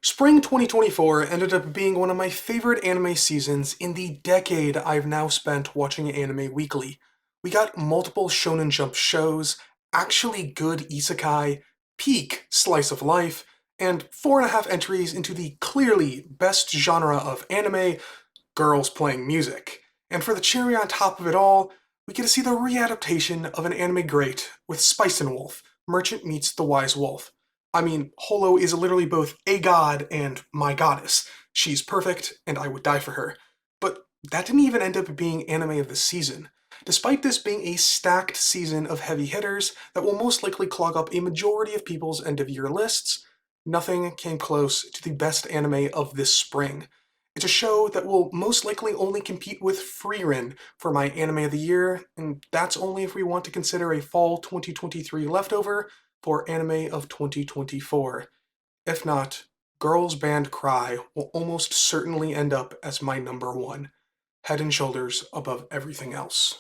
Spring 2024 ended up being one of my favorite anime seasons in the decade I've now spent watching anime weekly. We got multiple Shonen Jump shows, actually good isekai, peak slice of life, and 4.5 entries into the clearly best genre of anime, girls playing music. And for the cherry on top of it all, we get to see the readaptation of an anime great with Spice and Wolf, Merchant Meets the Wise Wolf. I mean, Holo is literally both a god and my goddess. She's perfect, and I would die for her. But that didn't even end up being anime of the season. Despite this being a stacked season of heavy hitters that will most likely clog up a majority of people's end of year lists, nothing came close to the best anime of this spring. It's a show that will most likely only compete with Frieren for my anime of the year, and that's only if we want to consider a fall 2023 leftover for anime of 2024. If not, Girls Band Cry will almost certainly end up as my number one, head and shoulders above everything else.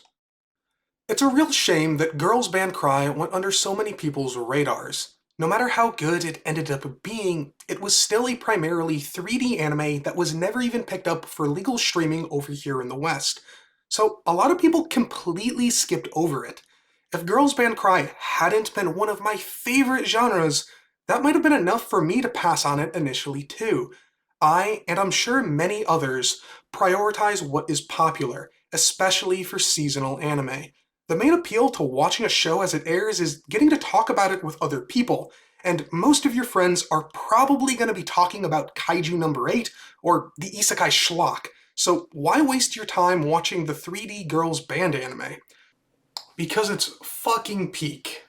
It's a real shame that Girls Band Cry went under so many people's radars. No matter how good it ended up being, it was still a primarily 3D anime that was never even picked up for legal streaming over here in the West. So a lot of people completely skipped over it. If Girls Band Cry hadn't been one of my favorite genres, that might have been enough for me to pass on it initially too. I, and I'm sure many others, prioritize what is popular, especially for seasonal anime. The main appeal to watching a show as it airs is getting to talk about it with other people, and most of your friends are probably going to be talking about Kaiju number 8 or the Isekai Schlock, so why waste your time watching the 3D Girls Band anime? Because it's fucking peak.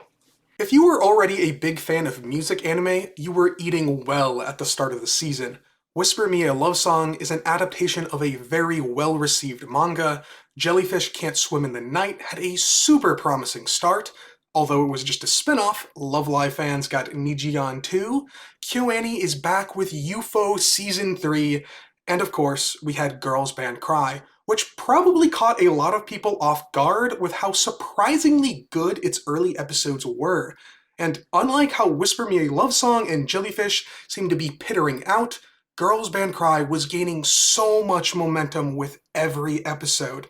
If you were already a big fan of music anime, you were eating well at the start of the season. Whisper Me a Love Song is an adaptation of a very well-received manga. Jellyfish Can't Swim in the Night had a super promising start. Although it was just a spin-off, Love Live fans got Nijian 2. KyoAni is back with UFO Season 3. And of course, we had Girls Band Cry, which probably caught a lot of people off guard with how surprisingly good its early episodes were. And unlike how Whisper Me a Love Song and Jellyfish seem to be pittering out, Girls Band Cry was gaining so much momentum with every episode.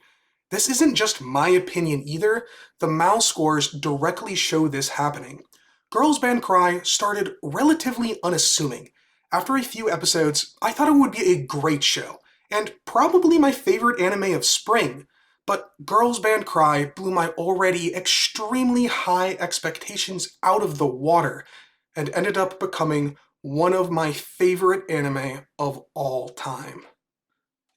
This isn't just my opinion either, the MAL scores directly show this happening. Girls Band Cry started relatively unassuming. After a few episodes, I thought it would be a great show, and probably my favorite anime of spring. But Girls Band Cry blew my already extremely high expectations out of the water, and ended up becoming one of my favorite anime of all time.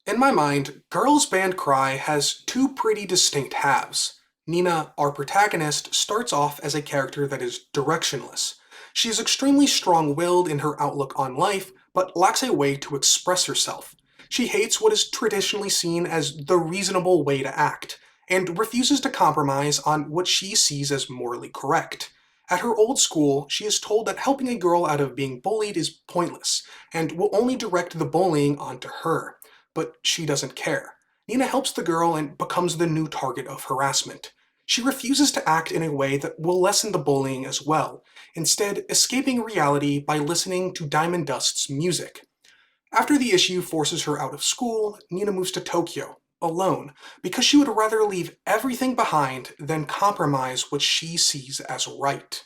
In my mind, Girls Band Cry has two pretty distinct halves. Nina, our protagonist, starts off as a character that is directionless. She is extremely strong-willed in her outlook on life, but lacks a way to express herself. She hates what is traditionally seen as the reasonable way to act, and refuses to compromise on what she sees as morally correct. At her old school, she is told that helping a girl out of being bullied is pointless, and will only direct the bullying onto her. But she doesn't care. Nina helps the girl and becomes the new target of harassment. She refuses to act in a way that will lessen the bullying as well, instead escaping reality by listening to Diamond Dust's music. After the issue forces her out of school, Nina moves to Tokyo, alone, because she would rather leave everything behind than compromise what she sees as right.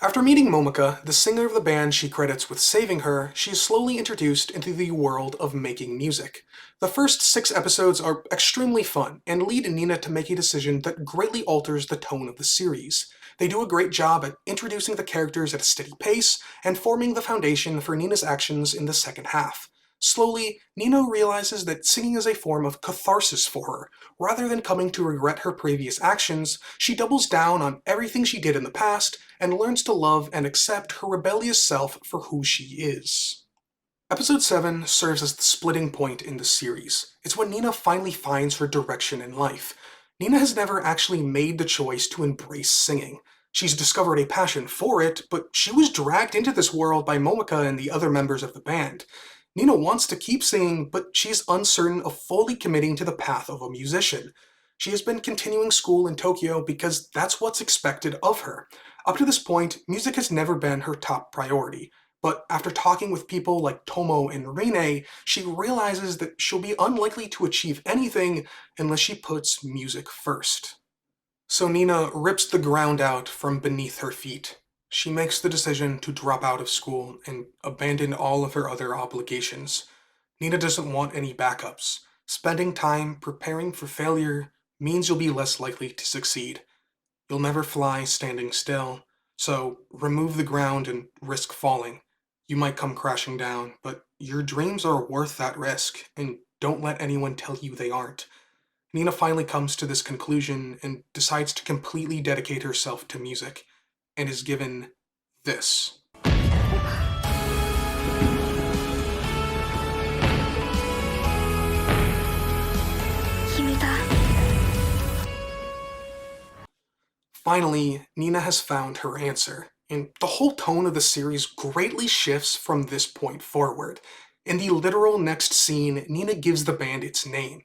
After meeting Momika, the singer of the band she credits with saving her, she is slowly introduced into the world of making music. The first 6 episodes are extremely fun, and lead Nina to make a decision that greatly alters the tone of the series. They do a great job at introducing the characters at a steady pace, and forming the foundation for Nina's actions in the second half. Slowly, Nina realizes that singing is a form of catharsis for her. Rather than coming to regret her previous actions, she doubles down on everything she did in the past, and learns to love and accept her rebellious self for who she is. Episode 7 serves as the splitting point in the series. It's when Nina finally finds her direction in life. Nina has never actually made the choice to embrace singing. She's discovered a passion for it, but she was dragged into this world by Momika and the other members of the band. Nina wants to keep singing, but she's uncertain of fully committing to the path of a musician. She has been continuing school in Tokyo because that's what's expected of her. Up to this point, music has never been her top priority, But after talking with people like Tomo and Rine, she realizes that she'll be unlikely to achieve anything unless she puts music first. So Nina rips the ground out from beneath her feet. She makes the decision to drop out of school and abandon all of her other obligations. Nina doesn't want any backups. Spending time preparing for failure means you'll be less likely to succeed. You'll never fly standing still, so remove the ground and risk falling. You might come crashing down, but your dreams are worth that risk, and don't let anyone tell you they aren't. Nina finally comes to this conclusion and decides to completely dedicate herself to music, and is given this. 君だ。 Finally, Nina has found her answer, and the whole tone of the series greatly shifts from this point forward. In the literal next scene, Nina gives the band its name,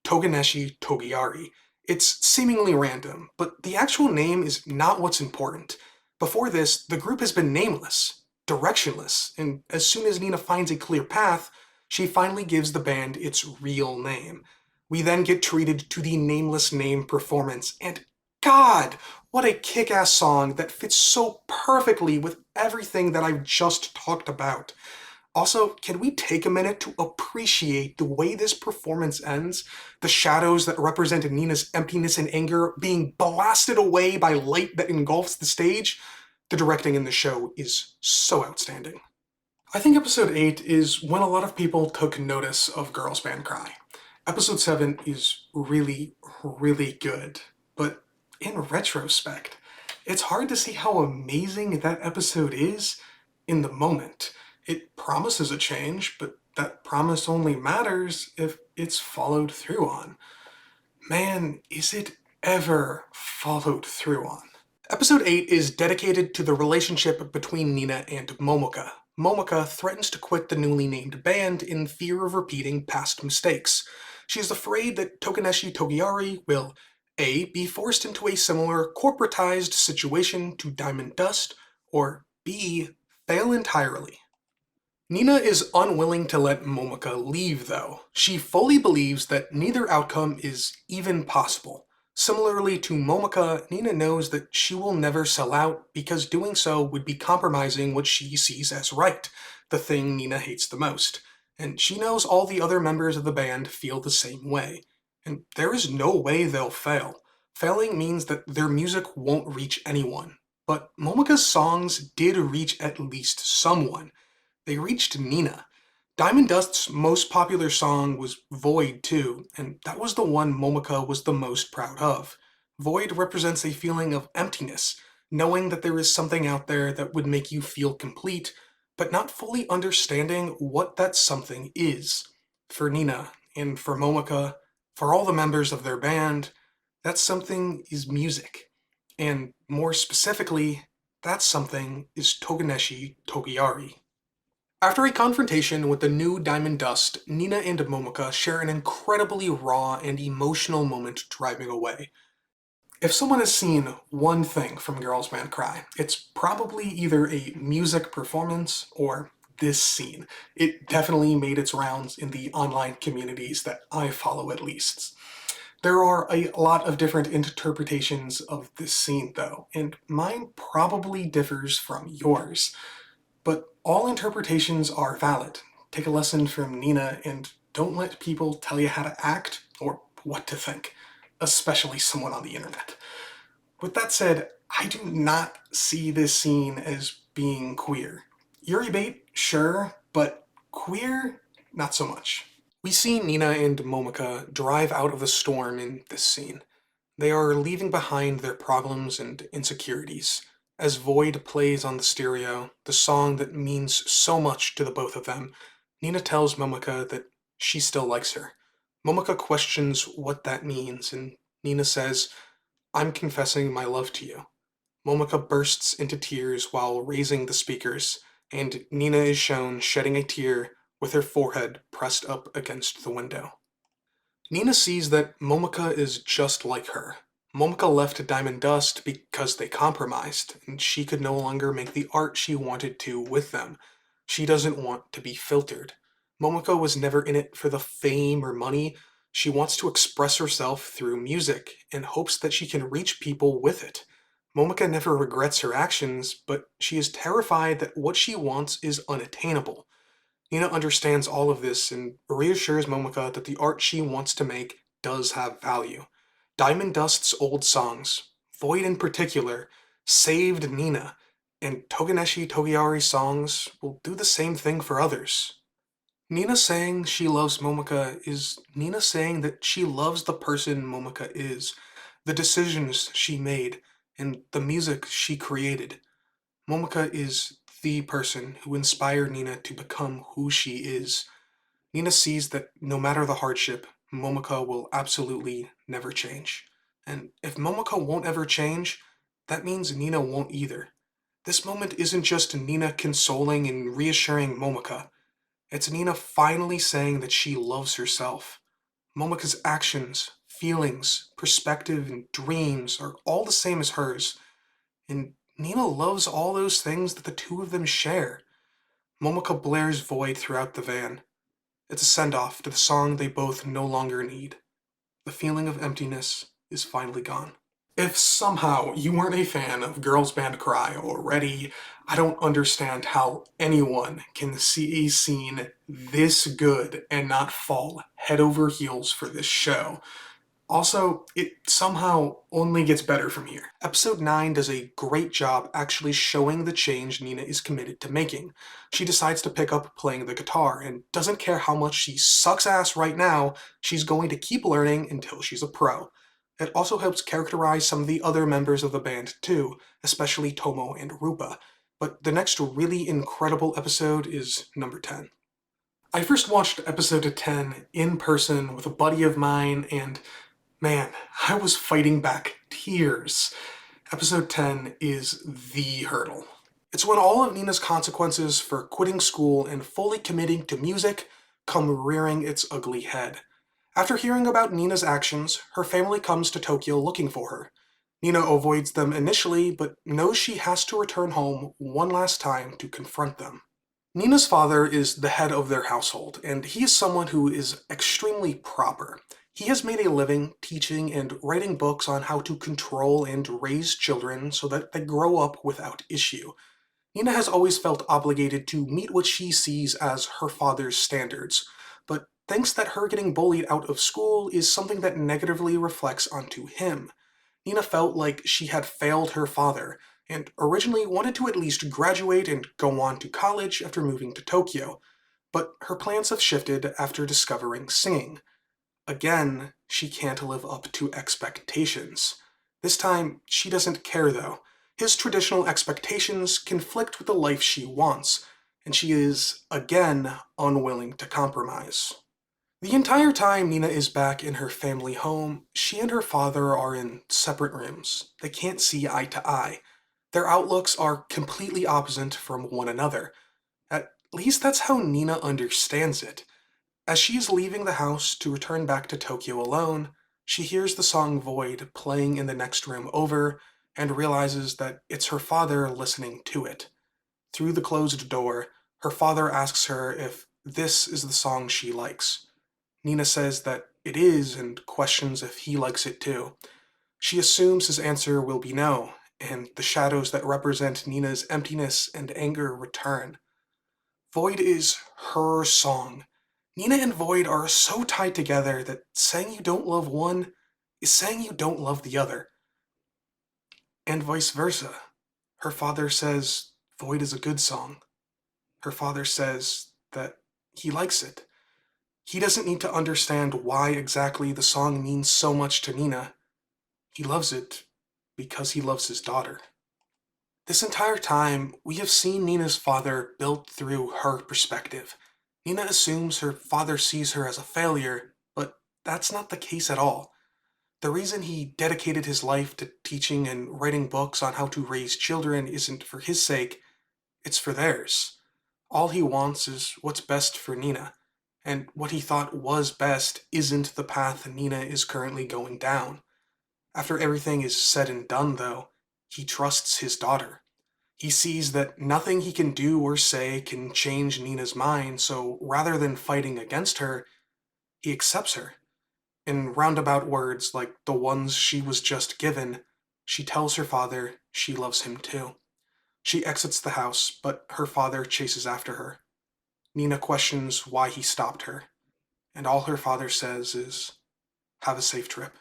Toganeshi Togiari. It's seemingly random, but the actual name is not what's important. Before this, the group has been nameless, directionless, and as soon as Nina finds a clear path, she finally gives the band its real name. We then get treated to the Nameless Name performance, and God, what a kick ass song that fits so perfectly with everything that I've just talked about. Also, can we take a minute to appreciate the way this performance ends? The shadows that represent Nina's emptiness and anger being blasted away by light that engulfs the stage? The directing in the show is so outstanding. I think episode 8 is when a lot of people took notice of Girls Band Cry. Episode 7 is really, really good, but in retrospect, it's hard to see how amazing that episode is in the moment. It promises a change, but that promise only matters if it's followed through on. Man, is it ever followed through on. Episode 8 is dedicated to the relationship between Nina and Momoka. Momoka threatens to quit the newly named band in fear of repeating past mistakes. She is afraid that Toganeshi Togiari will A. be forced into a similar corporatized situation to Diamond Dust, or B. fail entirely. Nina is unwilling to let Momoka leave, though. She fully believes that neither outcome is even possible. Similarly to Momoka, Nina knows that she will never sell out because doing so would be compromising what she sees as right, the thing Nina hates the most. And she knows all the other members of the band feel the same way. And there is no way they'll fail. Failing means that their music won't reach anyone. But Momoka's songs did reach at least someone. They reached Nina. Diamond Dust's most popular song was Void, too, and that was the one Momoka was the most proud of. Void represents a feeling of emptiness, knowing that there is something out there that would make you feel complete, but not fully understanding what that something is. For Nina, and for Momoka, for all the members of their band, that something is music. And more specifically, that something is Toganeshi Togiari. After a confrontation with the new Diamond Dust, Nina and Momoka share an incredibly raw and emotional moment driving away. If someone has seen one thing from Girls Band Cry, it's probably either a music performance or this scene. It definitely made its rounds in the online communities that I follow at least. There are a lot of different interpretations of this scene though, and mine probably differs from yours. But all interpretations are valid. Take a lesson from Nina and don't let people tell you how to act or what to think, especially someone on the internet. With that said, I do not see this scene as being queer. Yuri bait, sure, but queer, not so much. We see Nina and Momoka drive out of the storm in this scene. They are leaving behind their problems and insecurities. As Void plays on the stereo, the song that means so much to the both of them, Nina tells Momoka that she still likes her. Momoka questions what that means, and Nina says, "I'm confessing my love to you." Momoka bursts into tears while raising the speakers, and Nina is shown shedding a tear with her forehead pressed up against the window. Nina sees that Momoka is just like her. Momoka left Diamond Dust because they compromised, and she could no longer make the art she wanted to with them. She doesn't want to be filtered. Momoko was never in it for the fame or money. She wants to express herself through music and hopes that she can reach people with it. Momoko never regrets her actions, but she is terrified that what she wants is unattainable. Nina understands all of this and reassures Momoko that the art she wants to make does have value. Diamond Dust's old songs, Void in particular, saved Nina, and Toganeshi Togiari's songs will do the same thing for others. Nina saying she loves Momoko is Nina saying that she loves the person Momoko is, the decisions she made, and the music she created. Momoko is the person who inspired Nina to become who she is. Nina sees that no matter the hardship, Momoko will absolutely never change. And if Momoko won't ever change, that means Nina won't either. This moment isn't just Nina consoling and reassuring Momoko. It's Nina finally saying that she loves herself. Momoko's actions, feelings, perspective, and dreams are all the same as hers. And Nina loves all those things that the two of them share. Momoko blares Void throughout the van. It's a send-off to the song they both no longer need. The feeling of emptiness is finally gone. If somehow you weren't a fan of Girls Band Cry already, I don't understand how anyone can see a scene this good and not fall head over heels for this show. Also, it somehow only gets better from here. Episode 9 does a great job actually showing the change Nina is committed to making. She decides to pick up playing the guitar and doesn't care how much she sucks ass right now, she's going to keep learning until she's a pro. It also helps characterize some of the other members of the band too, especially Tomo and Rupa. But the next really incredible episode is number 10. I first watched episode 10 in person with a buddy of mine, and man, I was fighting back tears. Episode 10 is the hurdle. It's when all of Nina's consequences for quitting school and fully committing to music come rearing its ugly head. After hearing about Nina's actions, her family comes to Tokyo looking for her. Nina avoids them initially, but knows she has to return home one last time to confront them. Nina's father is the head of their household, and he is someone who is extremely proper. He has made a living teaching and writing books on how to control and raise children so that they grow up without issue. Nina has always felt obligated to meet what she sees as her father's standards, but thinks that her getting bullied out of school is something that negatively reflects onto him. Nina felt like she had failed her father, and originally wanted to at least graduate and go on to college after moving to Tokyo, but her plans have shifted after discovering singing. Again, she can't live up to expectations. This time, she doesn't care though. His traditional expectations conflict with the life she wants, and she is, again, unwilling to compromise. The entire time Nina is back in her family home, she and her father are in separate rooms. They can't see eye to eye. Their outlooks are completely opposite from one another. At least that's how Nina understands it. As she is leaving the house to return back to Tokyo alone, she hears the song Void playing in the next room over and realizes that it's her father listening to it. Through the closed door, her father asks her if this is the song she likes. Nina says that it is and questions if he likes it too. She assumes his answer will be no, and the shadows that represent Nina's emptiness and anger return. Void is her song. Nina and Void are so tied together that saying you don't love one is saying you don't love the other. And vice versa. Her father says Void is a good song. Her father says that he likes it. He doesn't need to understand why exactly the song means so much to Nina. He loves it because he loves his daughter. This entire time, we have seen Nina's father built through her perspective. Nina assumes her father sees her as a failure, but that's not the case at all. The reason he dedicated his life to teaching and writing books on how to raise children isn't for his sake, it's for theirs. All he wants is what's best for Nina, and what he thought was best isn't the path Nina is currently going down. After everything is said and done, though, he trusts his daughter. He sees that nothing he can do or say can change Nina's mind, so rather than fighting against her, he accepts her. In roundabout words like the ones she was just given, she tells her father she loves him too. She exits the house, but her father chases after her. Nina questions why he stopped her, and all her father says is, "Have a safe trip."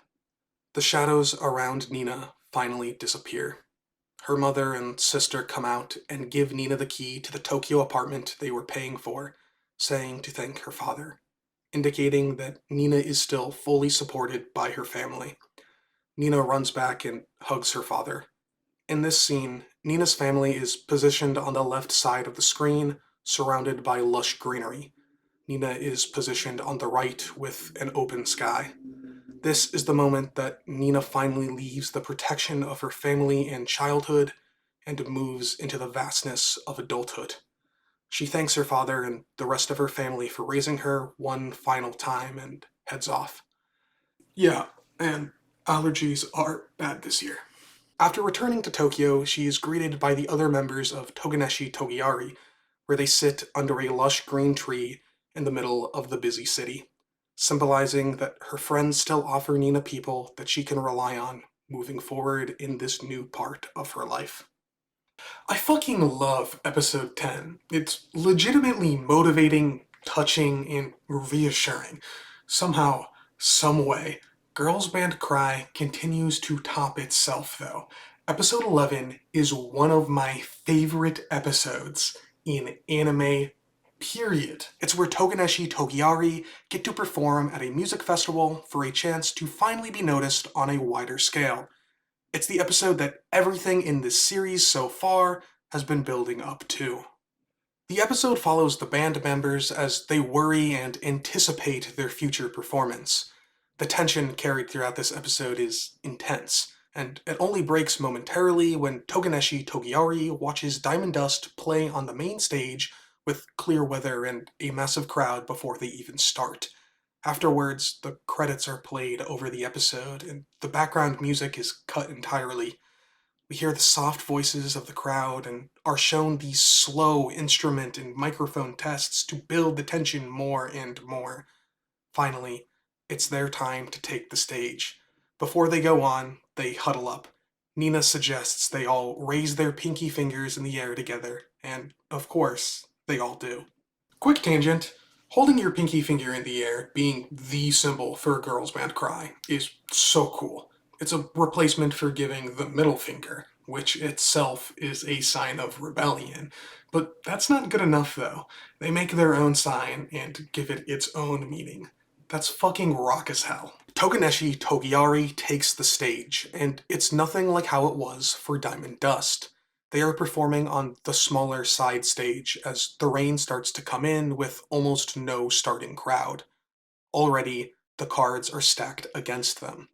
The shadows around Nina finally disappear. Her mother and sister come out and give Nina the key to the Tokyo apartment they were paying for, saying to thank her father, indicating that Nina is still fully supported by her family. Nina runs back and hugs her father. In this scene, Nina's family is positioned on the left side of the screen, surrounded by lush greenery. Nina is positioned on the right with an open sky. This is the moment that Nina finally leaves the protection of her family and childhood and moves into the vastness of adulthood. She thanks her father and the rest of her family for raising her one final time and heads off. Yeah, and allergies are bad this year. After returning to Tokyo, she is greeted by the other members of Toganeshi Togiyari, where they sit under a lush green tree in the middle of the busy city, symbolizing that her friends still offer Nina people that she can rely on moving forward in this new part of her life. I fucking love episode 10. It's legitimately motivating, touching, and reassuring. Somehow, some way, Girls Band Cry continues to top itself though. Episode 11 is one of my favorite episodes in anime, period. It's where Toganeshi Togiyari get to perform at a music festival for a chance to finally be noticed on a wider scale. It's the episode that everything in this series so far has been building up to. The episode follows the band members as they worry and anticipate their future performance. The tension carried throughout this episode is intense, and it only breaks momentarily when Toganeshi Togiyari watches Diamond Dust play on the main stage with clear weather and a massive crowd before they even start. Afterwards, the credits are played over the episode, and the background music is cut entirely. We hear the soft voices of the crowd and are shown these slow instrument and microphone tests to build the tension more and more. Finally, it's their time to take the stage. Before they go on, they huddle up. Nina suggests they all raise their pinky fingers in the air together, and of course, they all do. Quick tangent. Holding your pinky finger in the air, being the symbol for a girls' band cry, is so cool. It's a replacement for giving the middle finger, which itself is a sign of rebellion. But that's not good enough, though. They make their own sign and give it its own meaning. That's fucking rock as hell. Toganeshi Togiyari takes the stage, and it's nothing like how it was for Diamond Dust. They are performing on the smaller side stage as the rain starts to come in with almost no starting crowd. Already, the cards are stacked against them.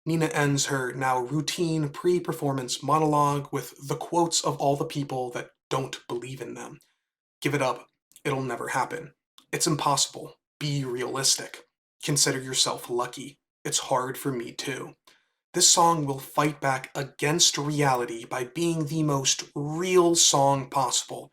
Nina ends her now routine pre performance monologue with the quotes of all the people that don't believe in them. Give it up. It'll never happen. It's impossible. Be realistic. Consider yourself lucky. It's hard for me too. This song will fight back against reality by being the most real song possible,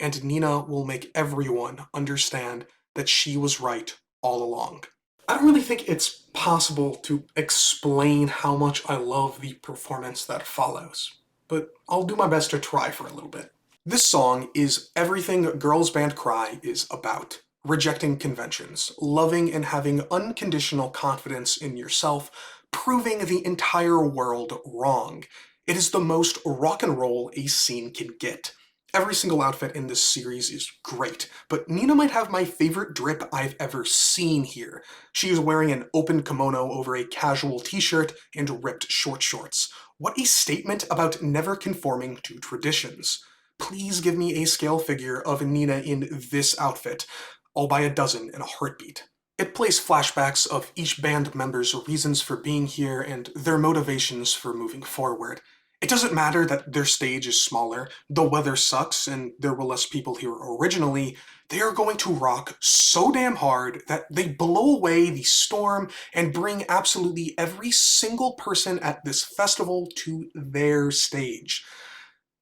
and Nina will make everyone understand that she was right all along. I don't really think it's possible to explain how much I love the performance that follows, but I'll do my best to try for a little bit. This song is everything Girls Band Cry is about. Rejecting conventions, loving and having unconditional confidence in yourself, proving the entire world wrong. It is the most rock and roll a scene can get. Every single outfit in this series is great, but Nina might have my favorite drip I've ever seen here. She is wearing an open kimono over a casual t-shirt and ripped short shorts. What a statement about never conforming to traditions. Please give me a scale figure of Nina in this outfit. I'll buy a dozen in a heartbeat. It plays flashbacks of each band member's reasons for being here and their motivations for moving forward. It doesn't matter that their stage is smaller, the weather sucks, and there were less people here originally. They are going to rock so damn hard that they blow away the storm and bring absolutely every single person at this festival to their stage.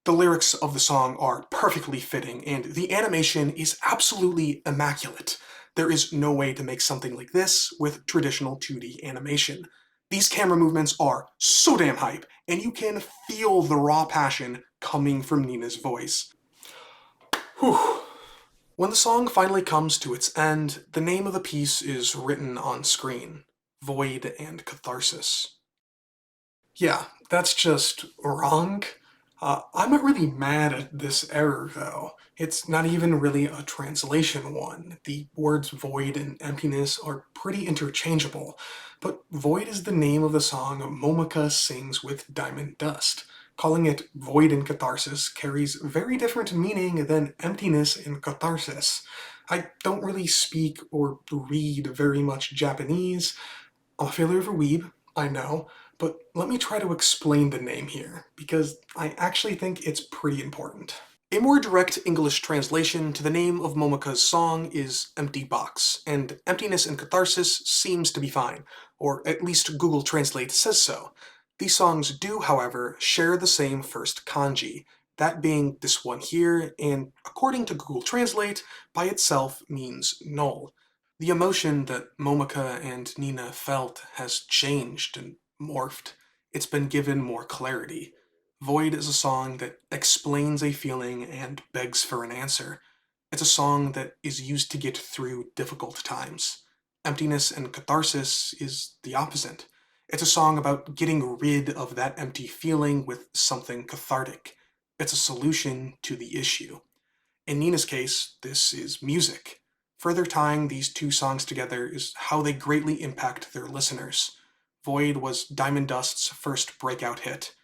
The lyrics of the song are perfectly fitting, and the animation is absolutely immaculate. There is no way to make something like this with traditional 2D animation. These camera movements are so damn hype, and you can feel the raw passion coming from Nina's voice. Whew. When the song finally comes to its end, the name of the piece is written on screen: Void and Catharsis. Yeah, that's just wrong. I'm not really mad at this error, though. It's not even really a translation one. The words void and emptiness are pretty interchangeable, but void is the name of the song Momika sings with Diamond Dust. Calling it void and catharsis carries very different meaning than emptiness and catharsis. I don't really speak or read very much Japanese. I'm a failure of a weeb, I know, but let me try to explain the name here, because I actually think it's pretty important. A more direct English translation to the name of Momika's song is Empty Box, and emptiness and catharsis seems to be fine, or at least Google Translate says so. These songs do, however, share the same first kanji, that being this one here, and according to Google Translate, by itself means null. The emotion that Momika and Nina felt has changed and morphed. It's been given more clarity. Void is a song that explains a feeling and begs for an answer. It's a song that is used to get through difficult times. Emptiness and catharsis is the opposite. It's a song about getting rid of that empty feeling with something cathartic. It's a solution to the issue. In Nina's case, this is music. Further tying these two songs together is how they greatly impact their listeners. Void was Diamond Dust's first breakout hit,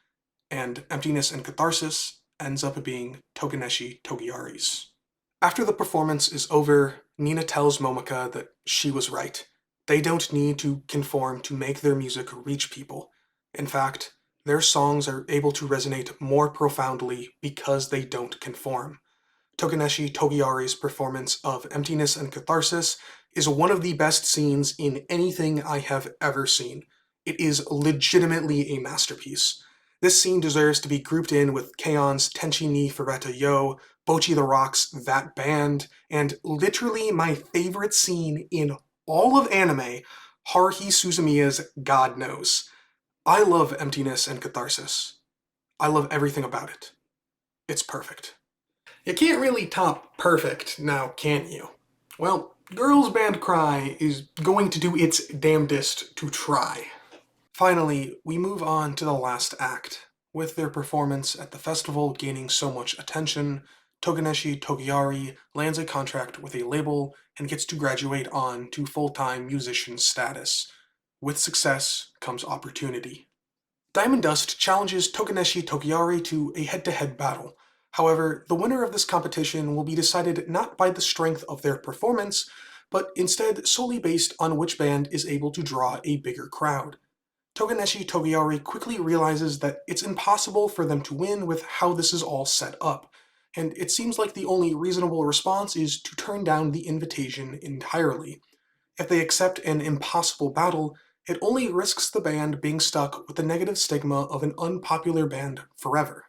and Emptiness and Catharsis ends up being Toganeshi Togiari's. After the performance is over, Nina tells Momika that she was right. They don't need to conform to make their music reach people. In fact, their songs are able to resonate more profoundly because they don't conform. Toganeshi Togiari's performance of Emptiness and Catharsis is one of the best scenes in anything I have ever seen. It is legitimately a masterpiece. This scene deserves to be grouped in with K-on's Tenchi ni Fureta Yo, Bocchi the Rock's That Band, and literally my favorite scene in all of anime, Haruhi Suzumiya's God Knows. I love Emptiness and Catharsis. I love everything about it. It's perfect. You can't really top perfect, now can you? Well, Girls Band Cry is going to do its damnedest to try. Finally, we move on to the last act. With their performance at the festival gaining so much attention, Toganeshi Togiari lands a contract with a label and gets to graduate on to full-time musician status. With success comes opportunity. Diamond Dust challenges Toganeshi Togiari to a head-to-head battle. However, the winner of this competition will be decided not by the strength of their performance, but instead solely based on which band is able to draw a bigger crowd. Toganeshi Togiari quickly realizes that it's impossible for them to win with how this is all set up, and it seems like the only reasonable response is to turn down the invitation entirely. If they accept an impossible battle, it only risks the band being stuck with the negative stigma of an unpopular band forever.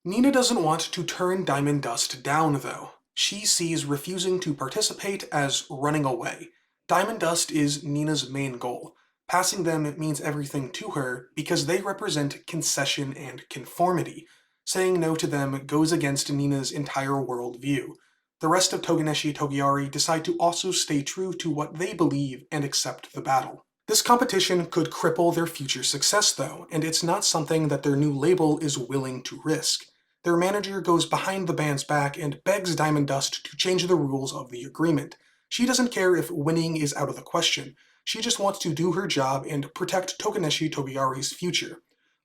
Nina doesn't want to turn Diamond Dust down, though. She sees refusing to participate as running away. Diamond Dust is Nina's main goal. Passing them means everything to her because they represent concession and conformity. Saying no to them goes against Nina's entire worldview. The rest of Toganeshi Togiari decide to also stay true to what they believe and accept the battle. This competition could cripple their future success, though, and it's not something that their new label is willing to risk. Their manager goes behind the band's back and begs Diamond Dust to change the rules of the agreement. She doesn't care if winning is out of the question. She just wants to do her job and protect Toganeshi Togiari's future.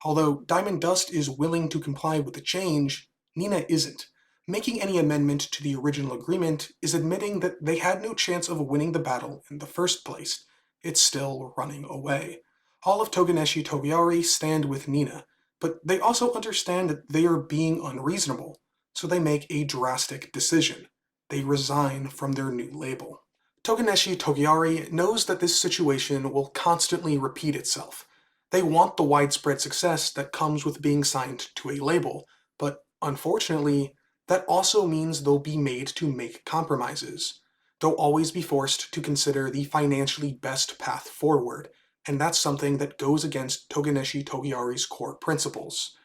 Although Diamond Dust is willing to comply with the change, Nina isn't. Making any amendment to the original agreement is admitting that they had no chance of winning the battle in the first place. It's still running away. All of Toganeshi Togiari stand with Nina, but they also understand that they are being unreasonable, so they make a drastic decision. They resign from their new label. Toganeshi Togiari knows that this situation will constantly repeat itself. They want the widespread success that comes with being signed to a label, but Unfortunately, that also means they'll be made to make compromises. They'll always be forced to consider the financially best path forward, and that's something that goes against Toganeshi Togiari's core principles.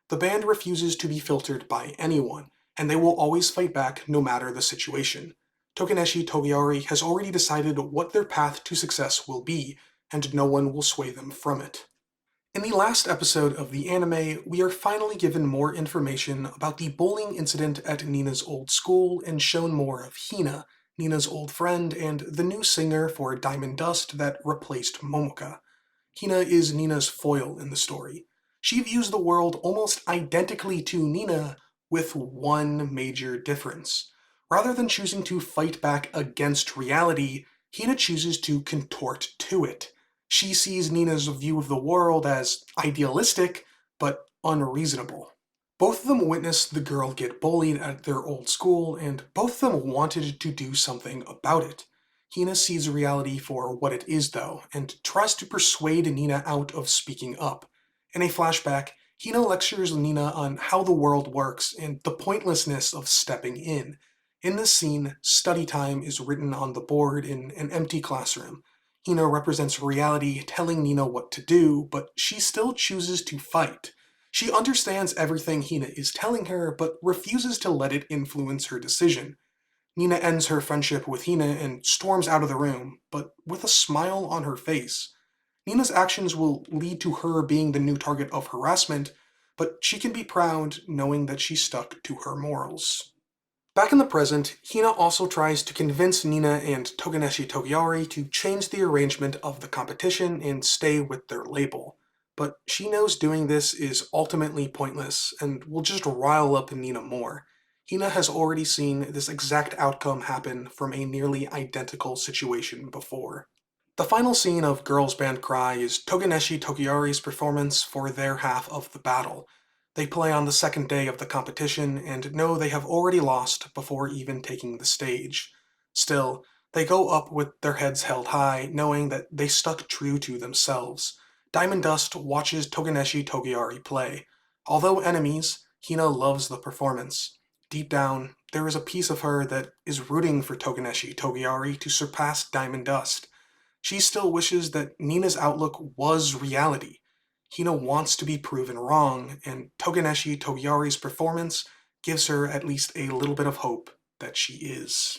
The band refuses to be filtered by anyone, and they will always fight back no matter the situation. Toganeshi Togiari has already decided what their path to success will be, and no one will sway them from it. In the last episode of the anime, we are finally given more information about the bullying incident at Nina's old school and shown more of Hina, Nina's old friend and the new singer for Diamond Dust that replaced Momoka. Hina is Nina's foil in the story. She views the world almost identically to Nina, with one major difference. Rather than choosing to fight back against reality, Hina chooses to contort to it. She sees Nina's view of the world as idealistic, but unreasonable. Both of them witnessed the girl get bullied at their old school, and both of them wanted to do something about it. Hina sees reality for what it is, though, and tries to persuade Nina out of speaking up. In a flashback, Hina lectures Nina on how the world works and the pointlessness of stepping in. In this scene, study time is written on the board in an empty classroom. Hina represents reality telling Nina what to do, but she still chooses to fight. She understands everything Hina is telling her, but refuses to let it influence her decision. Nina ends her friendship with Hina and storms out of the room, but with a smile on her face. Nina's actions will lead to her being the new target of harassment, but she can be proud knowing that she stuck to her morals. Back in the present, Hina also tries to convince Nina and Toganeshi Togiari to change the arrangement of the competition and stay with their label. But she knows doing this is ultimately pointless and will just rile up Nina more. Hina has already seen this exact outcome happen from a nearly identical situation before. The final scene of Girls Band Cry is Toganeshi Togiari's performance for their half of the battle. They play on the second day of the competition and know they have already lost before even taking the stage. Still, they go up with their heads held high, knowing that they stuck true to themselves. Diamond Dust watches Toganeshi Togiari play. Although enemies, Hina loves the performance. Deep down, there is a piece of her that is rooting for Toganeshi Togiari to surpass Diamond Dust. She still wishes that Nina's outlook was reality. Hina wants to be proven wrong, and Toganeshi Togiari's performance gives her at least a little bit of hope that she is.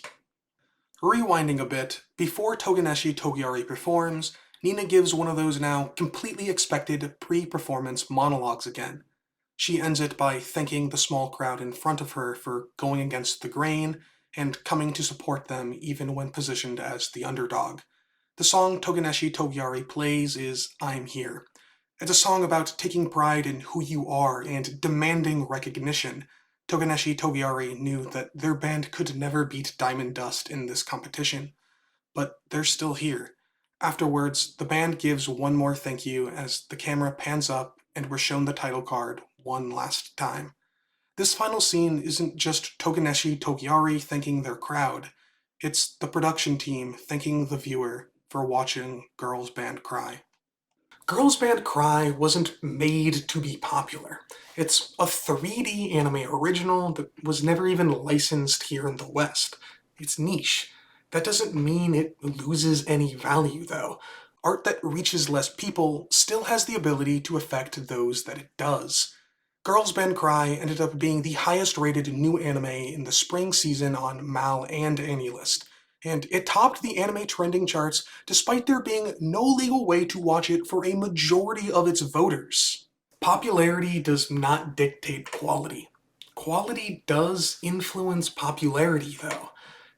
Rewinding a bit, before Toganeshi Togiari performs, Nina gives one of those now completely expected pre-performance monologues again. She ends it by thanking the small crowd in front of her for going against the grain and coming to support them even when positioned as the underdog. The song Toganeshi Togiari plays is I'm Here. It's a song about taking pride in who you are and demanding recognition. Toganeshi Togiari knew that their band could never beat Diamond Dust in this competition, but they're still here. Afterwards, the band gives one more thank you as the camera pans up and we're shown the title card one last time. This final scene isn't just Toganeshi Togiari thanking their crowd, it's the production team thanking the viewer for watching Girls Band Cry. Girls Band Cry wasn't made to be popular. It's a 3D anime original that was never even licensed here in the West. It's niche. That doesn't mean it loses any value, though. Art that reaches less people still has the ability to affect those that it does. Girls Band Cry ended up being the highest rated new anime in the spring season on MAL and AniList, and it topped the anime trending charts despite there being no legal way to watch it for a majority of its voters. Popularity does not dictate quality. Quality does influence popularity, though.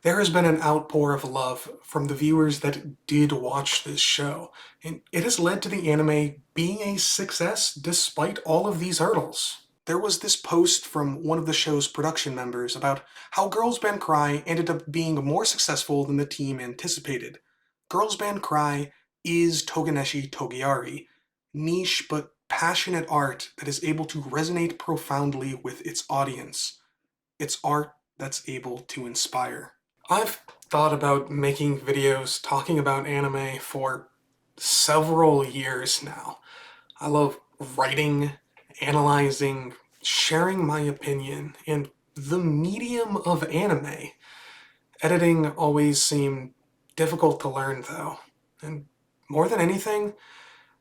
There has been an outpour of love from the viewers that did watch this show, and it has led to the anime being a success despite all of these hurdles. There was this post from one of the show's production members about how Girls Band Cry ended up being more successful than the team anticipated. Girls Band Cry is Toganeshi Togiari, niche but passionate art that is able to resonate profoundly with its audience. It's art that's able to inspire. I've thought about making videos talking about anime for several years now. I love writing, analyzing, sharing my opinion and the medium of anime. Editing always seemed difficult to learn, though. And more than anything,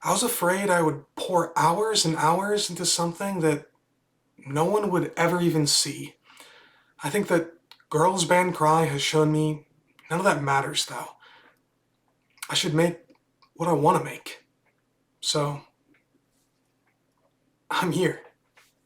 I was afraid I would pour hours and hours into something that no one would ever even see. I think that Girls Band Cry has shown me none of that matters, though. I should make what I want to make. So, I'm here.